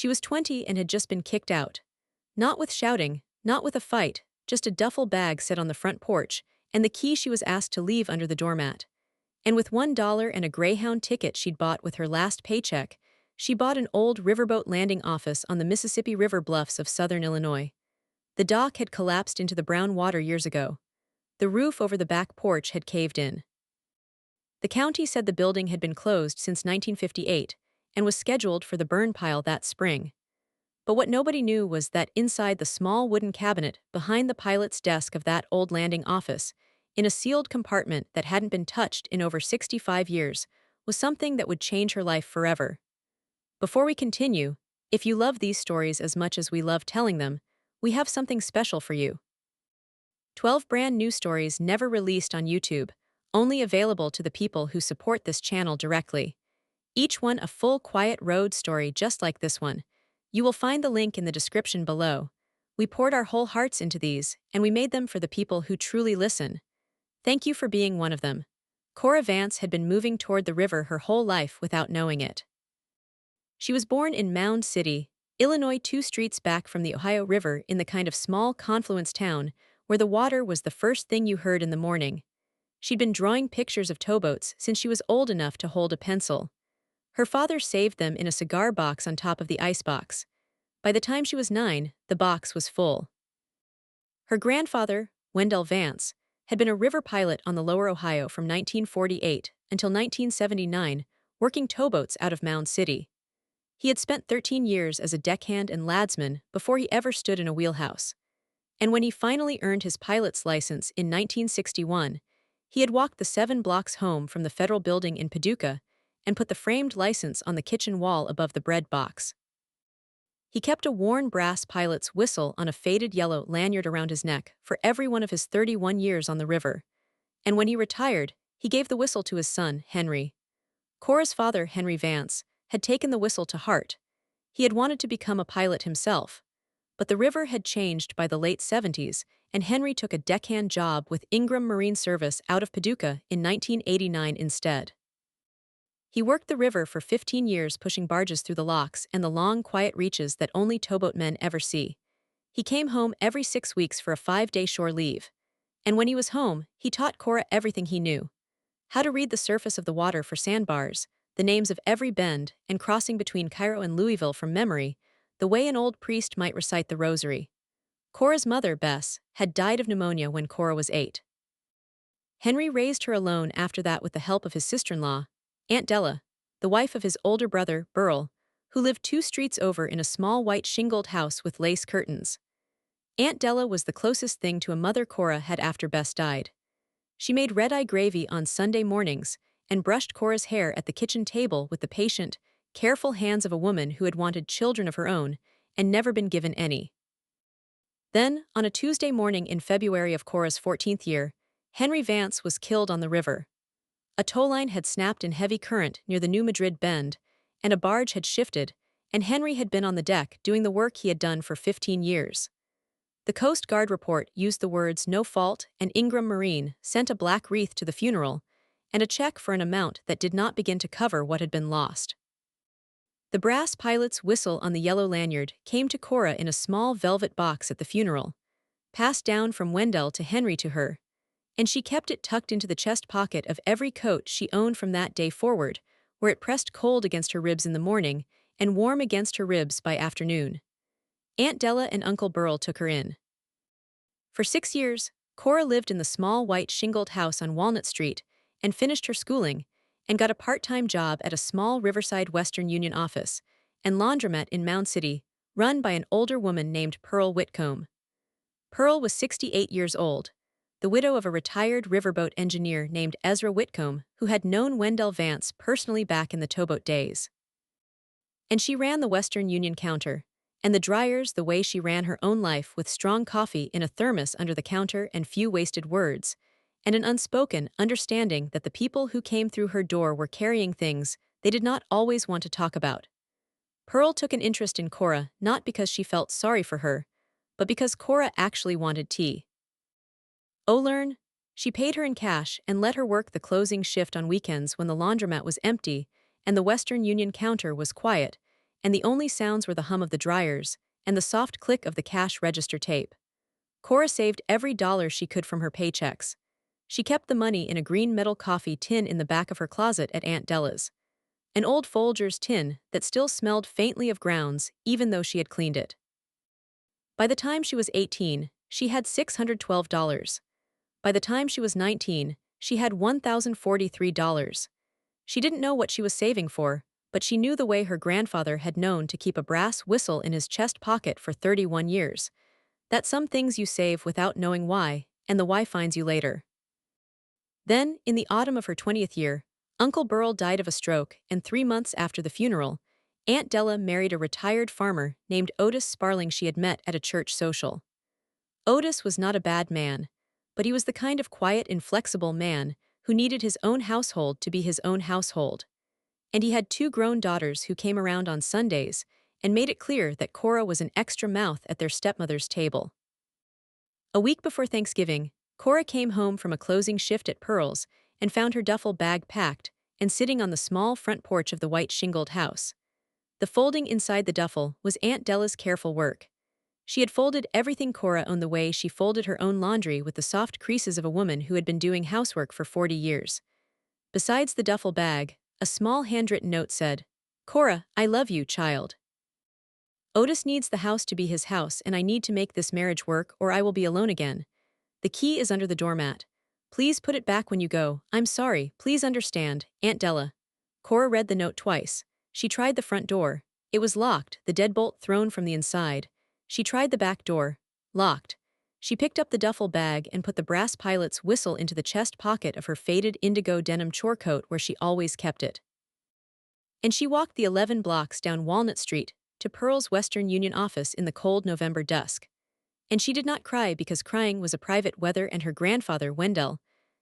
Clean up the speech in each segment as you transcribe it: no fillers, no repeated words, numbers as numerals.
She was 20 and had just been kicked out. Not with shouting, not with a fight, just a duffel bag set on the front porch, and the key she was asked to leave under the doormat. And with $1 and a Greyhound ticket she'd bought with her last paycheck, she bought an old riverboat landing office on the Mississippi River bluffs of southern Illinois. The dock had collapsed into the brown water years ago. The roof over the back porch had caved in. The county said the building had been closed since 1958 and was scheduled for the burn pile that spring. But what nobody knew was that inside the small wooden cabinet behind the pilot's desk of that old landing office, in a sealed compartment that hadn't been touched in over 65 years, was something that would change her life forever. Before we continue, if you love these stories as much as we love telling them, we have something special for you. 12 brand new stories never released on YouTube, only available to the people who support this channel directly. Each one a full quiet road story just like this one. You will find the link in the description below. We poured our whole hearts into these, and we made them for the people who truly listen. Thank you for being one of them. Cora Vance had been moving toward the river her whole life without knowing it. She was born in Mound City, Illinois, 2 streets back from the Ohio River, in the kind of small confluence town where the water was the first thing you heard in the morning. She'd been drawing pictures of towboats since she was old enough to hold a pencil. Her father saved them in a cigar box on top of the icebox. By the time she was 9, the box was full. Her grandfather, Wendell Vance, had been a river pilot on the Lower Ohio from 1948 until 1979, working towboats out of Mound City. He had spent 13 years as a deckhand and ladsman before he ever stood in a wheelhouse. And when he finally earned his pilot's license in 1961, he had walked the 7 blocks home from the federal building in Paducah and put the framed license on the kitchen wall above the bread box. He kept a worn brass pilot's whistle on a faded yellow lanyard around his neck for every one of his 31 years on the river. And when he retired, he gave the whistle to his son, Henry. Cora's father, Henry Vance, had taken the whistle to heart. He had wanted to become a pilot himself. But the river had changed by the late 70s, and Henry took a deckhand job with Ingram Marine Service out of Paducah in 1989 instead. He worked the river for 15 years, pushing barges through the locks and the long, quiet reaches that only towboat men ever see. He came home every 6 weeks for a 5-day shore leave. And when he was home, he taught Cora everything he knew. How to read the surface of the water for sandbars, the names of every bend and crossing between Cairo and Louisville from memory, the way an old priest might recite the rosary. Cora's mother, Bess, had died of pneumonia when Cora was 8. Henry raised her alone after that with the help of his sister-in-law, Aunt Della, the wife of his older brother, Burl, who lived 2 streets over in a small white shingled house with lace curtains. Aunt Della was the closest thing to a mother Cora had after Bess died. She made red-eye gravy on Sunday mornings and brushed Cora's hair at the kitchen table with the patient, careful hands of a woman who had wanted children of her own and never been given any. Then, on a Tuesday morning in February of Cora's 14th year, Henry Vance was killed on the river. A towline had snapped in heavy current near the New Madrid Bend, and a barge had shifted, and Henry had been on the deck doing the work he had done for 15 years. The Coast Guard report used the words "no fault," and Ingram Marine sent a black wreath to the funeral, and a check for an amount that did not begin to cover what had been lost. The brass pilot's whistle on the yellow lanyard came to Cora in a small velvet box at the funeral, passed down from Wendell to Henry to her, and she kept it tucked into the chest pocket of every coat she owned from that day forward, where it pressed cold against her ribs in the morning and warm against her ribs by afternoon. Aunt Della and Uncle Burl took her in. For 6 years, Cora lived in the small white shingled house on Walnut Street and finished her schooling and got a part-time job at a small Riverside Western Union office and laundromat in Mound City, run by an older woman named Pearl Whitcomb. Pearl was 68 years old, the widow of a retired riverboat engineer named Ezra Whitcomb, who had known Wendell Vance personally back in the towboat days. And she ran the Western Union counter, and the dryers the way she ran her own life, with strong coffee in a thermos under the counter and few wasted words, and an unspoken understanding that the people who came through her door were carrying things they did not always want to talk about. Pearl took an interest in Cora not because she felt sorry for her, but because Cora actually wanted tea. O'Learn, she paid her in cash and let her work the closing shift on weekends when the laundromat was empty and the Western Union counter was quiet, and the only sounds were the hum of the dryers and the soft click of the cash register tape. Cora saved every dollar she could from her paychecks. She kept the money in a green metal coffee tin in the back of her closet at Aunt Della's. An old Folgers tin that still smelled faintly of grounds even though she had cleaned it. By the time she was 18, she had $612. By the time she was 19, she had $1,043. She didn't know what she was saving for, but she knew the way her grandfather had known to keep a brass whistle in his chest pocket for 31 years. That some things you save without knowing why, and the why finds you later. Then, in the autumn of her 20th year, Uncle Burl died of a stroke, and 3 months after the funeral, Aunt Della married a retired farmer named Otis Sparling she had met at a church social. Otis was not a bad man, but he was the kind of quiet, inflexible man who needed his own household to be his own household. And he had 2 grown daughters who came around on Sundays and made it clear that Cora was an extra mouth at their stepmother's table. A week before Thanksgiving, Cora came home from a closing shift at Pearl's and found her duffel bag packed and sitting on the small front porch of the white shingled house. The folding inside the duffel was Aunt Della's careful work. She had folded everything Cora owned the way she folded her own laundry with the soft creases of a woman who had been doing housework for 40 years. Besides the duffel bag, a small handwritten note said, "Cora, I love you, child. Otis needs the house to be his house and I need to make this marriage work or I will be alone again. The key is under the doormat. Please put it back when you go. I'm sorry, please understand, Aunt Della." Cora read the note twice. She tried the front door. It was locked, the deadbolt thrown from the inside. She tried the back door. Locked. She picked up the duffel bag and put the brass pilot's whistle into the chest pocket of her faded indigo denim chore coat where she always kept it. And she walked the 11 blocks down Walnut Street to Pearl's Western Union office in the cold November dusk. And she did not cry because crying was a private weather and her grandfather, Wendell,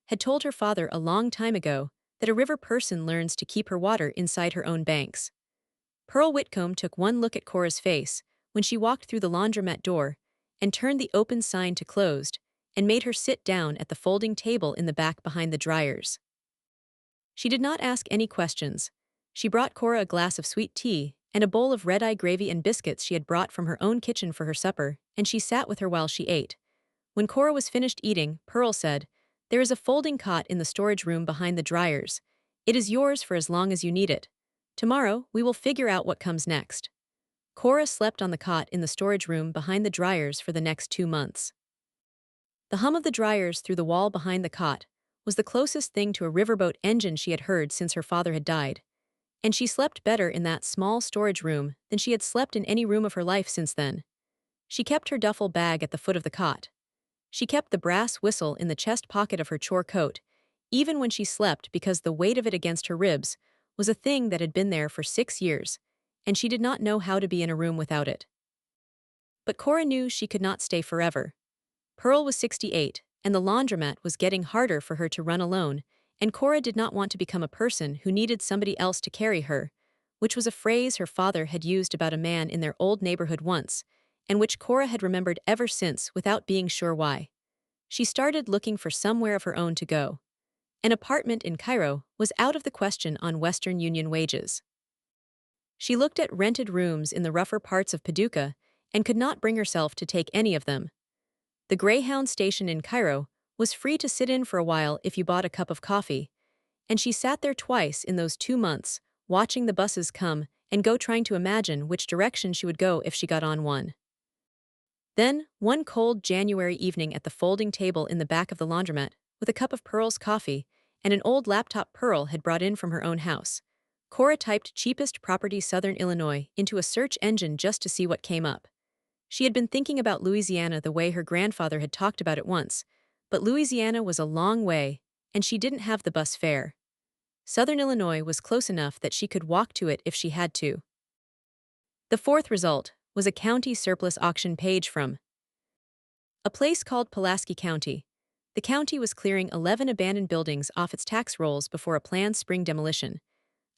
had told her father a long time ago that a river person learns to keep her water inside her own banks. Pearl Whitcomb took one look at Cora's face when she walked through the laundromat door and turned the open sign to closed and made her sit down at the folding table in the back behind the dryers. She did not ask any questions. She brought Cora a glass of sweet tea and a bowl of red-eye gravy and biscuits she had brought from her own kitchen for her supper, and she sat with her while she ate. When Cora was finished eating, Pearl said, "There is a folding cot in the storage room behind the dryers. It is yours for as long as you need it. Tomorrow, we will figure out what comes next." Cora slept on the cot in the storage room behind the dryers for the next 2 months. The hum of the dryers through the wall behind the cot was the closest thing to a riverboat engine she had heard since her father had died. And she slept better in that small storage room than she had slept in any room of her life since then. She kept her duffel bag at the foot of the cot. She kept the brass whistle in the chest pocket of her chore coat, even when she slept because the weight of it against her ribs was a thing that had been there for 6 years, and she did not know how to be in a room without it. But Cora knew she could not stay forever. Pearl was 68, and the laundromat was getting harder for her to run alone, and Cora did not want to become a person who needed somebody else to carry her, which was a phrase her father had used about a man in their old neighborhood once, and which Cora had remembered ever since without being sure why. She started looking for somewhere of her own to go. An apartment in Cairo was out of the question on Western Union wages. She looked at rented rooms in the rougher parts of Paducah and could not bring herself to take any of them. The Greyhound station in Cairo was free to sit in for a while if you bought a cup of coffee, and she sat there twice in those 2 months, watching the buses come and go trying to imagine which direction she would go if she got on one. Then, one cold January evening at the folding table in the back of the laundromat, with a cup of Pearl's coffee and an old laptop Pearl had brought in from her own house, Cora typed cheapest property Southern Illinois into a search engine just to see what came up. She had been thinking about Louisiana the way her grandfather had talked about it once, but Louisiana was a long way, and she didn't have the bus fare. Southern Illinois was close enough that she could walk to it if she had to. The fourth result was a county surplus auction page from a place called Pulaski County. The county was clearing 11 abandoned buildings off its tax rolls before a planned spring demolition.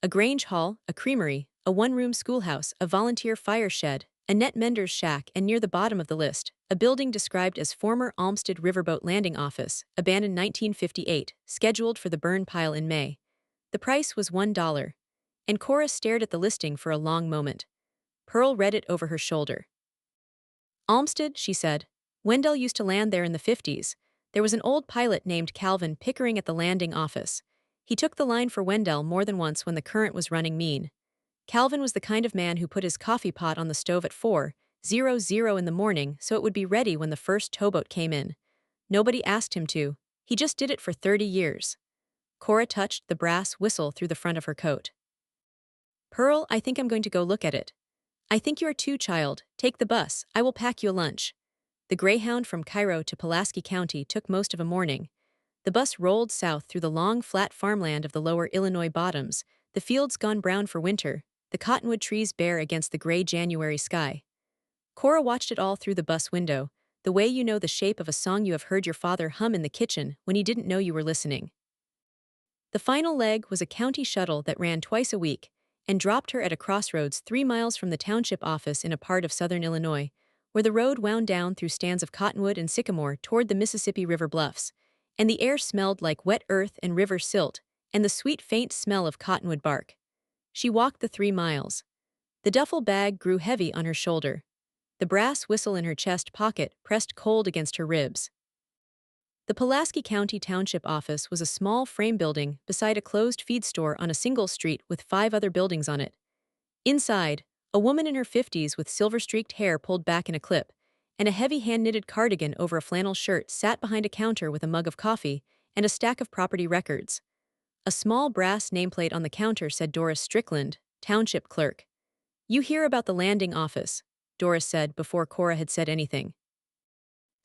A Grange Hall, a creamery, a one-room schoolhouse, a volunteer fire shed, a net mender's shack, and near the bottom of the list, a building described as former Olmsted Riverboat Landing Office, abandoned 1958, scheduled for the burn pile in May. The price was $1. And Cora stared at the listing for a long moment. Pearl read it over her shoulder. Olmsted, she said. Wendell used to land there in the 50s. There was an old pilot named Calvin Pickering at the landing office. He took the line for Wendell more than once when the current was running mean. Calvin was the kind of man who put his coffee pot on the stove at 4:00 in the morning so it would be ready when the first towboat came in. Nobody asked him to. He just did it for 30 years. Cora touched the brass whistle through the front of her coat. Pearl, I think I'm going to go look at it. I think you are too, child. Take the bus. I will pack you a lunch. The Greyhound from Cairo to Pulaski County took most of a morning. The bus rolled south through the long, flat farmland of the lower Illinois bottoms, the fields gone brown for winter, the cottonwood trees bare against the gray January sky. Cora watched it all through the bus window, the way you know the shape of a song you have heard your father hum in the kitchen when he didn't know you were listening. The final leg was a county shuttle that ran twice a week and dropped her at a crossroads 3 miles from the township office in a part of southern Illinois, where the road wound down through stands of cottonwood and sycamore toward the Mississippi River bluffs, and the air smelled like wet earth and river silt and the sweet faint smell of cottonwood bark. She walked the 3 miles. The duffel bag grew heavy on her shoulder. The brass whistle in her chest pocket pressed cold against her ribs. The Pulaski County Township office was a small frame building beside a closed feed store on a single street with 5 other buildings on it. Inside, a woman in her 50s with silver-streaked hair pulled back in a clip, and a heavy hand-knitted cardigan over a flannel shirt sat behind a counter with a mug of coffee and a stack of property records. A small brass nameplate on the counter said Doris Strickland, township clerk. You hear about the landing office, Doris said before Cora had said anything.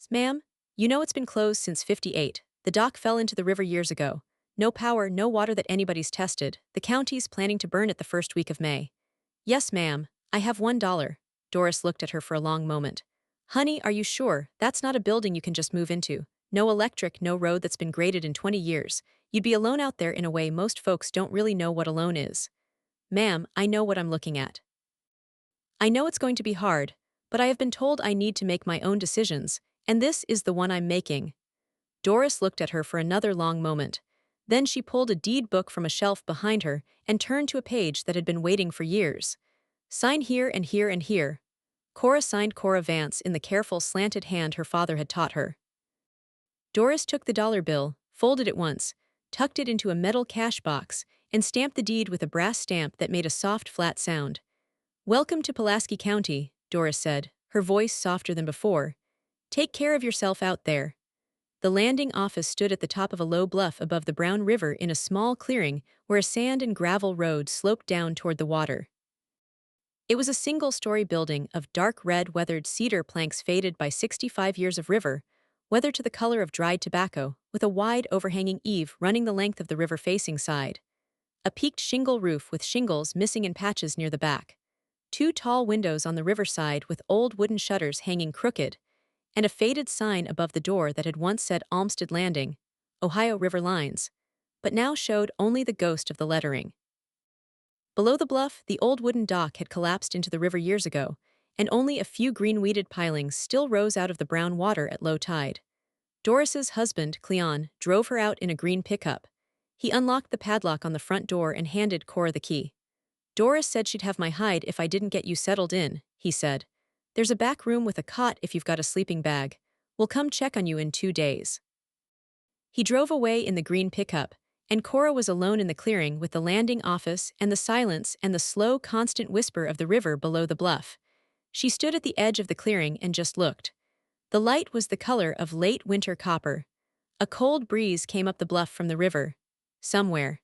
Ma'am, you know it's been closed since '58. The dock fell into the river years ago. No power, no water that anybody's tested. The county's planning to burn it the first week of May. Yes, ma'am, I have $1. Doris looked at her for a long moment. Honey, are you sure? That's not a building you can just move into. No electric, no road that's been graded in 20 years. You'd be alone out there in a way most folks don't really know what alone is. Ma'am, I know what I'm looking at. I know it's going to be hard, but I have been told I need to make my own decisions, and this is the one I'm making. Doris looked at her for another long moment. Then she pulled a deed book from a shelf behind her and turned to a page that had been waiting for years. Sign here and here and here. Cora signed Cora Vance in the careful slanted hand her father had taught her. Doris took the dollar bill, folded it once, tucked it into a metal cash box, and stamped the deed with a brass stamp that made a soft, flat sound. Welcome to Pulaski County, Doris said, her voice softer than before. Take care of yourself out there. The landing office stood at the top of a low bluff above the Brown River in a small clearing where a sand and gravel road sloped down toward the water. It was a single-story building of dark red weathered cedar planks faded by 65 years of river, weathered to the color of dried tobacco, with a wide overhanging eave running the length of the river-facing side. A peaked shingle roof with shingles missing in patches near the back. 2 tall windows on the riverside with old wooden shutters hanging crooked, and a faded sign above the door that had once said Olmsted Landing, Ohio River Lines, but now showed only the ghost of the lettering. Below the bluff, the old wooden dock had collapsed into the river years ago, and only a few green-weeded pilings still rose out of the brown water at low tide. Doris's husband, Cleon, drove her out in a green pickup. He unlocked the padlock on the front door and handed Cora the key. Doris said she'd have my hide if I didn't get you settled in, he said. There's a back room with a cot if you've got a sleeping bag. We'll come check on you in 2 days. He drove away in the green pickup, and Cora was alone in the clearing with the landing office and the silence and the slow, constant whisper of the river below the bluff. She stood at the edge of the clearing and just looked. The light was the color of late winter copper. A cold breeze came up the bluff from the river. Somewhere.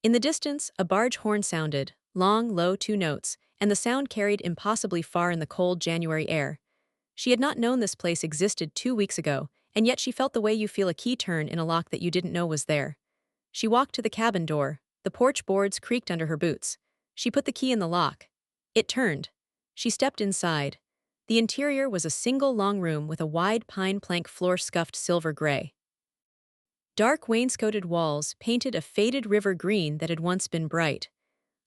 In the distance, a barge horn sounded, long, low 2 notes, and the sound carried impossibly far in the cold January air. She had not known this place existed 2 weeks ago, and yet she felt the way you feel a key turn in a lock that you didn't know was there. She walked to the cabin door. The porch boards creaked under her boots. She put the key in the lock. It turned. She stepped inside. The interior was a single long room with a wide pine plank floor scuffed silver gray. Dark wainscoted walls painted a faded river green that had once been bright.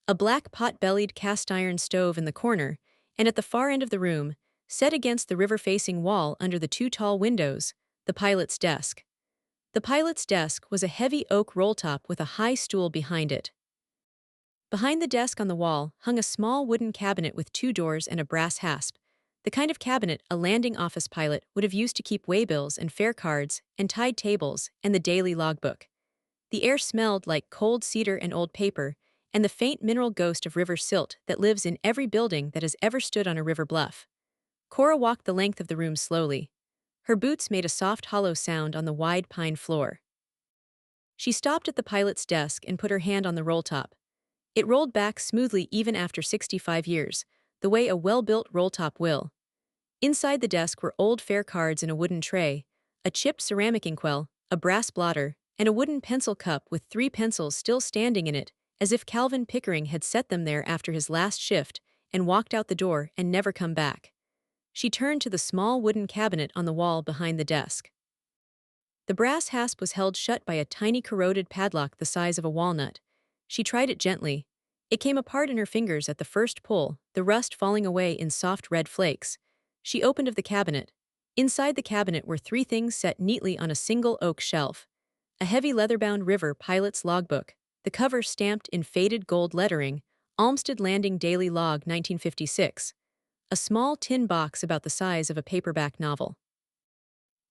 A black pot-bellied cast-iron stove in the corner, and at the far end of the room, set against the river-facing wall under the 2 tall windows, the pilot's desk. The pilot's desk was a heavy oak roll-top with a high stool behind it. Behind the desk on the wall hung a small wooden cabinet with two doors and a brass hasp, the kind of cabinet a landing office pilot would have used to keep waybills and fare cards and tide tables and the daily logbook. The air smelled like cold cedar and old paper, and the faint mineral ghost of river silt that lives in every building that has ever stood on a river bluff. Cora walked the length of the room slowly. Her boots made a soft hollow sound on the wide pine floor. She stopped at the pilot's desk and put her hand on the roll top. It rolled back smoothly even after 65 years, the way a well-built roll top will. Inside the desk were old fare cards in a wooden tray, a chipped ceramic inkwell, a brass blotter, and a wooden pencil cup with 3 pencils still standing in it, as if Calvin Pickering had set them there after his last shift and walked out the door and never come back. She turned to the small wooden cabinet on the wall behind the desk. The brass hasp was held shut by a tiny corroded padlock the size of a walnut. She tried it gently. It came apart in her fingers at the first pull, the rust falling away in soft red flakes. She opened the cabinet. Inside the cabinet were 3 things set neatly on a single oak shelf. A heavy leather-bound river pilot's logbook, the cover stamped in faded gold lettering, Olmsted Landing Daily Log 1956. A small tin box about the size of a paperback novel.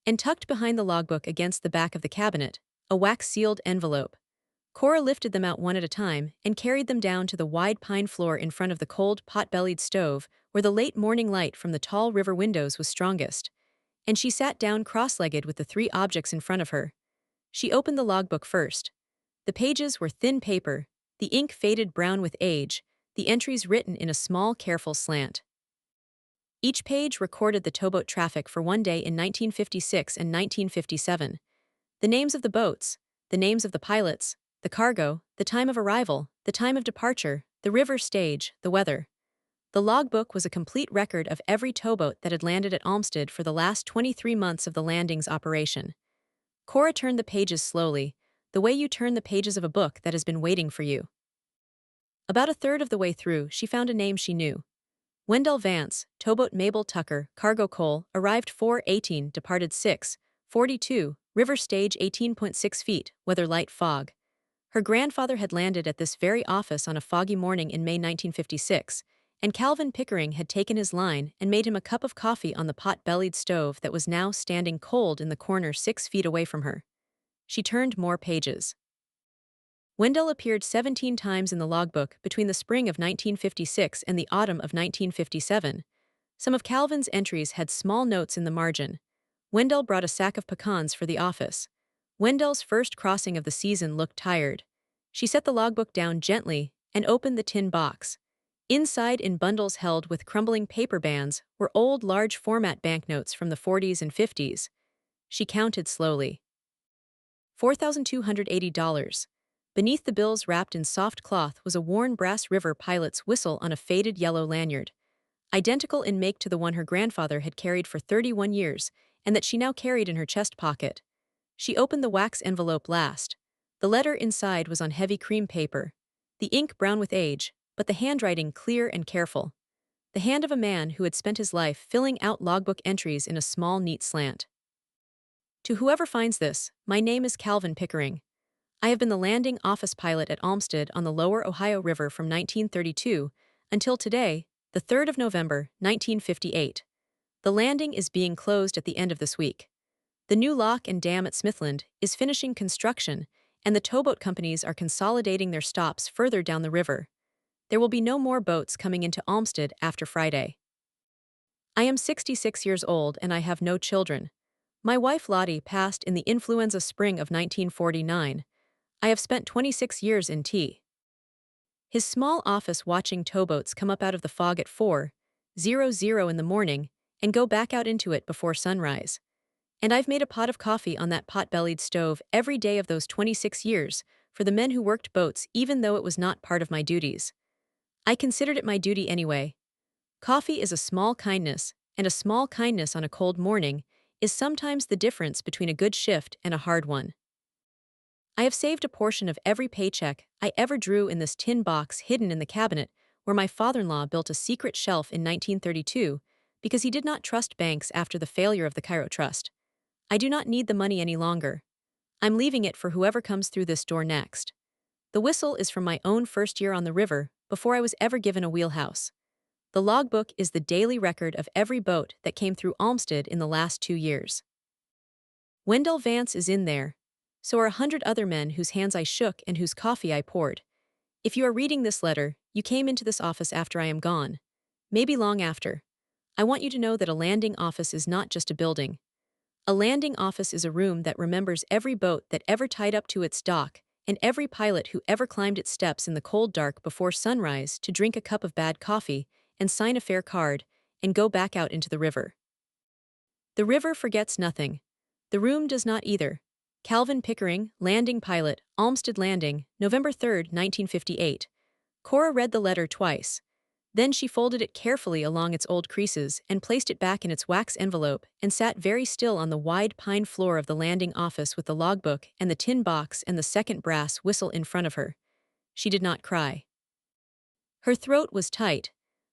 And tucked behind the logbook against the back of the cabinet, a wax-sealed envelope. Cora lifted them out one at a time and carried them down to the wide pine floor in front of the cold, pot-bellied stove where the late morning light from the tall river windows was strongest. And she sat down cross-legged with the 3 objects in front of her. She opened the logbook first. The pages were thin paper, the ink faded brown with age, the entries written in a small, careful slant. Each page recorded the towboat traffic for one day in 1956 and 1957. The names of the boats, the names of the pilots, the cargo, the time of arrival, the time of departure, the river stage, the weather. The logbook was a complete record of every towboat that had landed at Olmsted for the last 23 months of the landing's operation. Cora turned the pages slowly, the way you turn the pages of a book that has been waiting for you. About a third of the way through, she found a name she knew. Wendell Vance, towboat Mabel Tucker, cargo coal, arrived 4:18, departed 6:42, river stage 18.6 feet, weather light fog. Her grandfather had landed at this very office on a foggy morning in May 1956, and Calvin Pickering had taken his line and made him a cup of coffee on the pot-bellied stove that was now standing cold in the corner 6 feet away from her. She turned more pages. Wendell appeared 17 times in the logbook between the spring of 1956 and the autumn of 1957. Some of Calvin's entries had small notes in the margin. Wendell brought a sack of pecans for the office. Wendell's first crossing of the season looked tired. She set the logbook down gently and opened the tin box. Inside, in bundles held with crumbling paper bands, were old large format banknotes from the 40s and 50s. She counted slowly. $4,280. Beneath the bills wrapped in soft cloth was a worn Brass River pilot's whistle on a faded yellow lanyard, identical in make to the one her grandfather had carried for 31 years and that she now carried in her chest pocket. She opened the wax envelope last. The letter inside was on heavy cream paper, the ink brown with age, but the handwriting clear and careful. The hand of a man who had spent his life filling out logbook entries in a small, neat slant. To whoever finds this, my name is Calvin Pickering. I have been the landing office pilot at Olmsted on the lower Ohio River from 1932 until today, the 3rd of November, 1958. The landing is being closed at the end of this week. The new lock and dam at Smithland is finishing construction, and the towboat companies are consolidating their stops further down the river. There will be no more boats coming into Olmsted after Friday. I am 66 years old and I have no children. My wife Lottie passed in the influenza spring of 1949. I have spent 26 years in T. His small office watching towboats come up out of the fog at 4:00 in the morning and go back out into it before sunrise. And I've made a pot of coffee on that pot-bellied stove every day of those 26 years for the men who worked boats even though it was not part of my duties. I considered it my duty anyway. Coffee is a small kindness, and a small kindness on a cold morning is sometimes the difference between a good shift and a hard one. I have saved a portion of every paycheck I ever drew in this tin box hidden in the cabinet where my father-in-law built a secret shelf in 1932 because he did not trust banks after the failure of the Cairo Trust. I do not need the money any longer. I'm leaving it for whoever comes through this door next. The whistle is from my own first year on the river, before I was ever given a wheelhouse. The logbook is the daily record of every boat that came through Olmsted in the last 2 years. Wendell Vance is in there. So are 100 other men whose hands I shook and whose coffee I poured. If you are reading this letter, you came into this office after I am gone. Maybe long after. I want you to know that a landing office is not just a building. A landing office is a room that remembers every boat that ever tied up to its dock, and every pilot who ever climbed its steps in the cold dark before sunrise to drink a cup of bad coffee and sign a fare card and go back out into the river. The river forgets nothing. The room does not either. Calvin Pickering, landing pilot, Olmsted Landing, November 3, 1958. Cora read the letter twice. Then she folded it carefully along its old creases and placed it back in its wax envelope and sat very still on the wide pine floor of the landing office with the logbook and the tin box and the second brass whistle in front of her. She did not cry. Her throat was tight,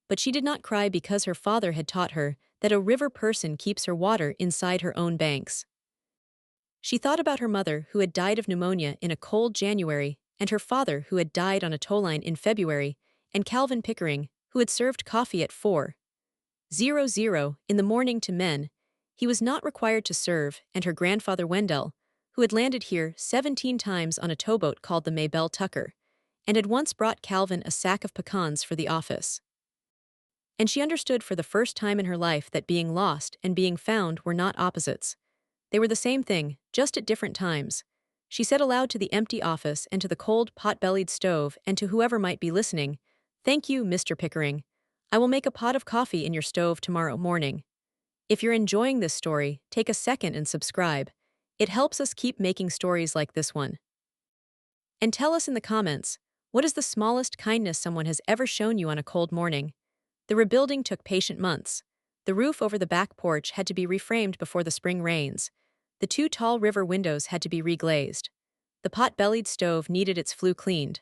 but she did not cry because her father had taught her that a river person keeps her water inside her own banks. She thought about her mother who had died of pneumonia in a cold January, and her father who had died on a tow line in February, and Calvin Pickering, who had served coffee at 4:00 in the morning to men he was not required to serve, and her grandfather Wendell, who had landed here 17 times on a towboat called the Maybelle Tucker, and had once brought Calvin a sack of pecans for the office. And she understood for the first time in her life that being lost and being found were not opposites. They were the same thing, just at different times. She said aloud to the empty office and to the cold pot-bellied stove and to whoever might be listening, "Thank you, Mr. Pickering. I will make a pot of coffee in your stove tomorrow morning." If you're enjoying this story, take a second and subscribe. It helps us keep making stories like this one. And tell us in the comments, what is the smallest kindness someone has ever shown you on a cold morning? The rebuilding took patient months. The roof over the back porch had to be reframed before the spring rains. The 2 tall river windows had to be reglazed. The pot-bellied stove needed its flue cleaned.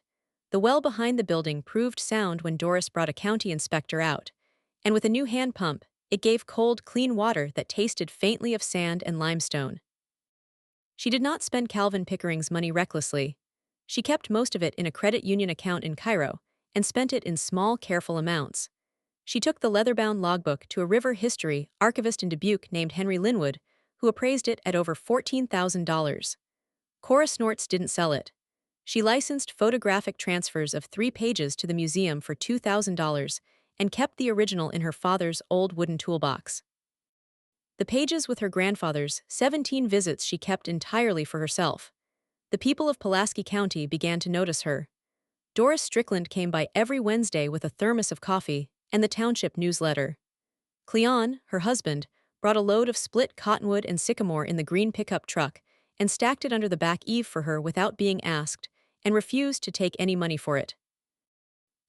The well behind the building proved sound when Doris brought a county inspector out. And with a new hand pump, it gave cold, clean water that tasted faintly of sand and limestone. She did not spend Calvin Pickering's money recklessly. She kept most of it in a credit union account in Cairo and spent it in small, careful amounts. She took the leather-bound logbook to a river history archivist in Dubuque named Henry Linwood, who appraised it at over $14,000. Cora Snorts didn't sell it. She licensed photographic transfers of 3 pages to the museum for $2,000 and kept the original in her father's old wooden toolbox. The pages with her grandfather's 17 visits she kept entirely for herself. The people of Pulaski County began to notice her. Doris Strickland came by every Wednesday with a thermos of coffee and the township newsletter. Cleon, her husband, brought a load of split cottonwood and sycamore in the green pickup truck and stacked it under the back eave for her without being asked, and refused to take any money for it.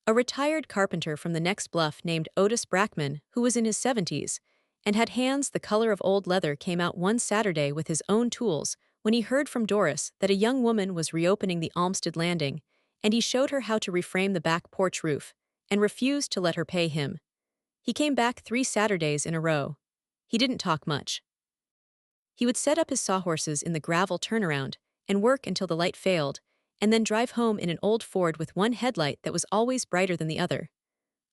A retired carpenter from the next bluff named Otis Brackman, who was in his 70s, and had hands the color of old leather, came out one Saturday with his own tools when he heard from Doris that a young woman was reopening the Olmsted Landing, and he showed her how to reframe the back porch roof, and refused to let her pay him. He came back 3 Saturdays in a row. He didn't talk much. He would set up his sawhorses in the gravel turnaround and work until the light failed, and then drive home in an old Ford with one headlight that was always brighter than the other.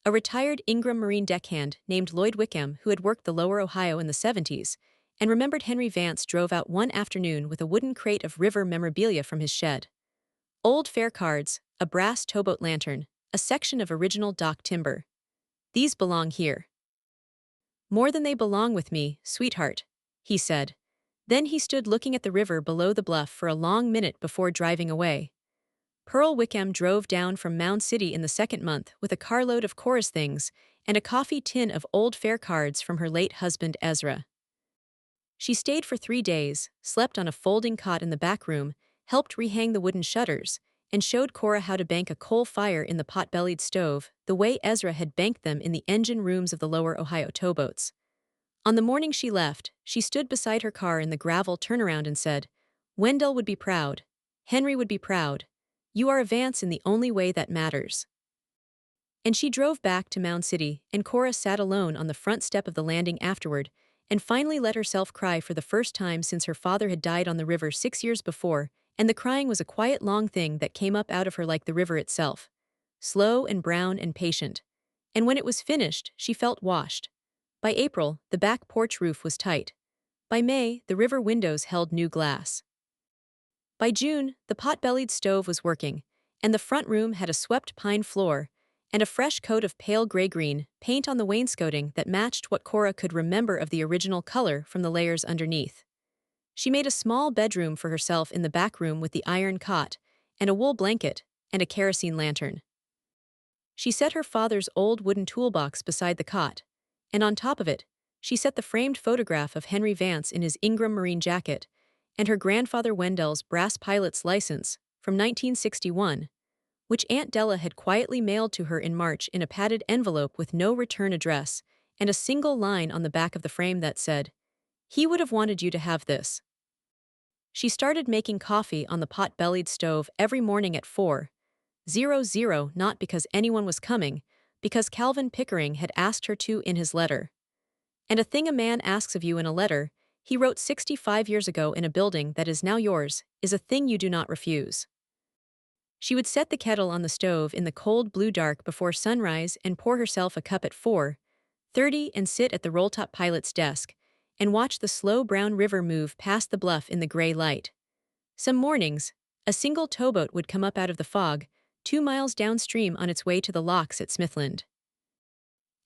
A retired Ingram Marine deckhand named Lloyd Wickham, who had worked the Lower Ohio in the 70s, and remembered Henry Vance, drove out one afternoon with a wooden crate of river memorabilia from his shed. Old fare cards, a brass towboat lantern, a section of original dock timber. "These belong here." "More than they belong with me, sweetheart," he said. Then he stood looking at the river below the bluff for a long minute before driving away. Pearl Wickham drove down from Mound City in the 2nd month with a carload of Cora's things and a coffee tin of old fare cards from her late husband Ezra. She stayed for 3 days, slept on a folding cot in the back room, helped rehang the wooden shutters, and showed Cora how to bank a coal fire in the pot-bellied stove, the way Ezra had banked them in the engine rooms of the Lower Ohio towboats. On the morning she left, she stood beside her car in the gravel turnaround and said, "Wendell would be proud. Henry would be proud. You are a Vance in the only way that matters." And she drove back to Mound City, and Cora sat alone on the front step of the landing afterward, and finally let herself cry for the first time since her father had died on the river 6 years before, and the crying was a quiet long thing that came up out of her like the river itself, slow and brown and patient. And when it was finished, she felt washed. By April, the back porch roof was tight. By May, the river windows held new glass. By June, the pot-bellied stove was working, and the front room had a swept pine floor and a fresh coat of pale gray-green paint on the wainscoting that matched what Cora could remember of the original color from the layers underneath. She made a small bedroom for herself in the back room with the iron cot and a wool blanket and a kerosene lantern. She set her father's old wooden toolbox beside the cot, and on top of it, she set the framed photograph of Henry Vance in his Ingram Marine jacket and her grandfather Wendell's brass pilot's license from 1961, which Aunt Della had quietly mailed to her in March in a padded envelope with no return address and a single line on the back of the frame that said, "He would have wanted you to have this." She started making coffee on the pot-bellied stove every morning at 4:00, not because anyone was coming, because Calvin Pickering had asked her to in his letter. And a thing a man asks of you in a letter, he wrote 65 years ago in a building that is now yours, is a thing you do not refuse. She would set the kettle on the stove in the cold blue dark before sunrise and pour herself a cup at 4:30 and sit at the rolltop pilot's desk and watch the slow brown river move past the bluff in the gray light. Some mornings, a single towboat would come up out of the fog, 2 miles downstream on its way to the locks at Smithland.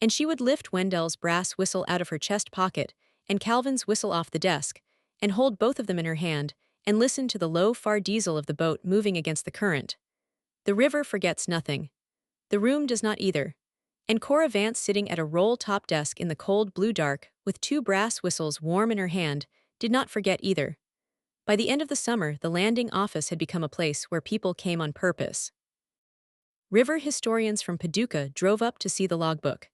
And she would lift Wendell's brass whistle out of her chest pocket and Calvin's whistle off the desk, and hold both of them in her hand, and listen to the low far diesel of the boat moving against the current. The river forgets nothing. The room does not either. And Cora Vance sitting at a roll-top desk in the cold blue dark, with 2 brass whistles warm in her hand, did not forget either. By the end of the summer, the landing office had become a place where people came on purpose. River historians from Paducah drove up to see the logbook.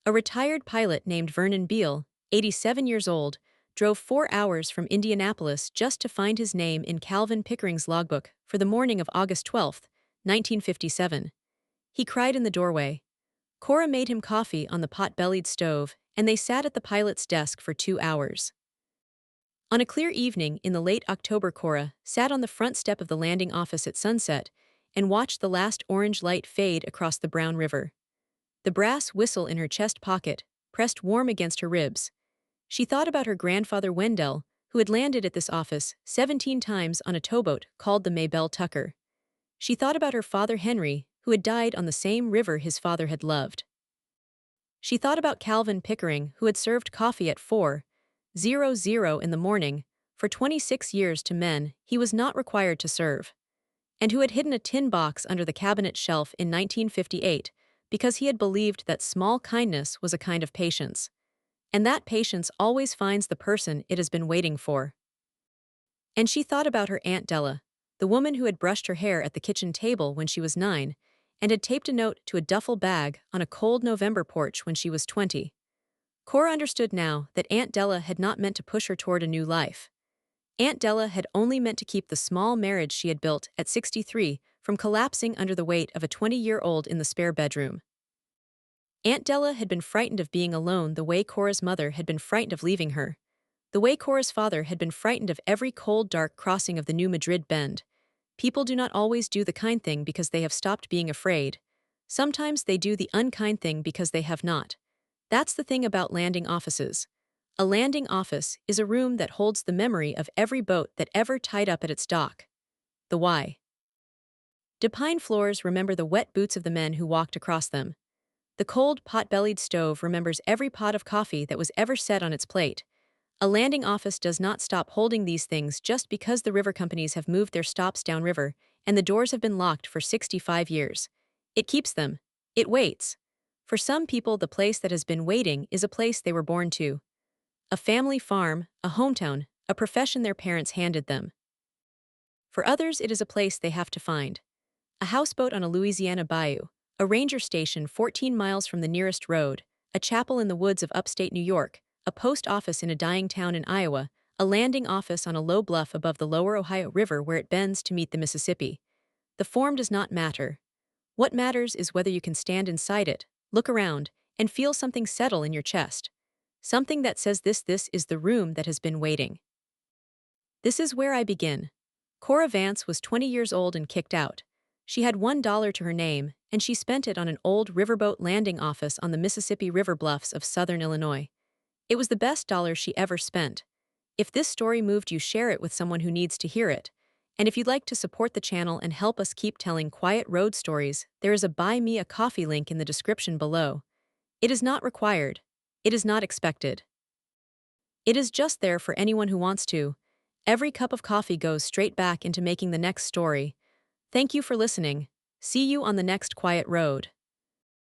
A retired pilot named Vernon Beale, 87 years old, drove 4 hours from Indianapolis just to find his name in Calvin Pickering's logbook for the morning of August 12, 1957. He cried in the doorway. Cora made him coffee on the pot-bellied stove, and they sat at the pilot's desk for 2 hours. On a clear evening in the late October, Cora sat on the front step of the landing office at sunset and watched the last orange light fade across the brown river. The brass whistle in her chest pocket pressed warm against her ribs. She thought about her grandfather Wendell, who had landed at this office 17 times on a towboat called the Maybelle Tucker. She thought about her father Henry, who had died on the same river his father had loved. She thought about Calvin Pickering, who had served coffee at 4:00 in the morning for 26 years to men he was not required to serve, and who had hidden a tin box under the cabinet shelf in 1958 because he had believed that small kindness was a kind of patience, and that patience always finds the person it has been waiting for. And she thought about her Aunt Della, the woman who had brushed her hair at the kitchen table when she was 9 and had taped a note to a duffel bag on a cold November porch when she was 20. Cora understood now that Aunt Della had not meant to push her toward a new life. Aunt Della had only meant to keep the small marriage she had built at 63 from collapsing under the weight of a 20-year-old in the spare bedroom. Aunt Della had been frightened of being alone the way Cora's mother had been frightened of leaving her, the way Cora's father had been frightened of every cold, dark crossing of the New Madrid Bend. People do not always do the kind thing because they have stopped being afraid. Sometimes they do the unkind thing because they have not. That's the thing about landing offices. A landing office is a room that holds the memory of every boat that ever tied up at its dock. The why. The pine floors remember the wet boots of the men who walked across them. The cold, pot-bellied stove remembers every pot of coffee that was ever set on its plate. A landing office does not stop holding these things just because the river companies have moved their stops downriver and the doors have been locked for 65 years. It keeps them. It waits. For some people, the place that has been waiting is a place they were born to. A family farm, a hometown, a profession their parents handed them. For others, it is a place they have to find. A houseboat on a Louisiana bayou, a ranger station 14 miles from the nearest road, a chapel in the woods of upstate New York, a post office in a dying town in Iowa, a landing office on a low bluff above the lower Ohio River where it bends to meet the Mississippi. The form does not matter. What matters is whether you can stand inside it, look around, and feel something settle in your chest. Something that says this is the room that has been waiting. This is where I begin. Cora Vance was 20 years old and kicked out. She had $1 to her name, and she spent it on an old riverboat landing office on the Mississippi River bluffs of southern Illinois. It was the best dollar she ever spent. If this story moved you, share it with someone who needs to hear it. And if you'd like to support the channel and help us keep telling quiet road stories, there is a Buy Me a Coffee link in the description below. It is not required. It is not expected. It is just there for anyone who wants to. Every cup of coffee goes straight back into making the next story. Thank you for listening. See you on the next quiet road.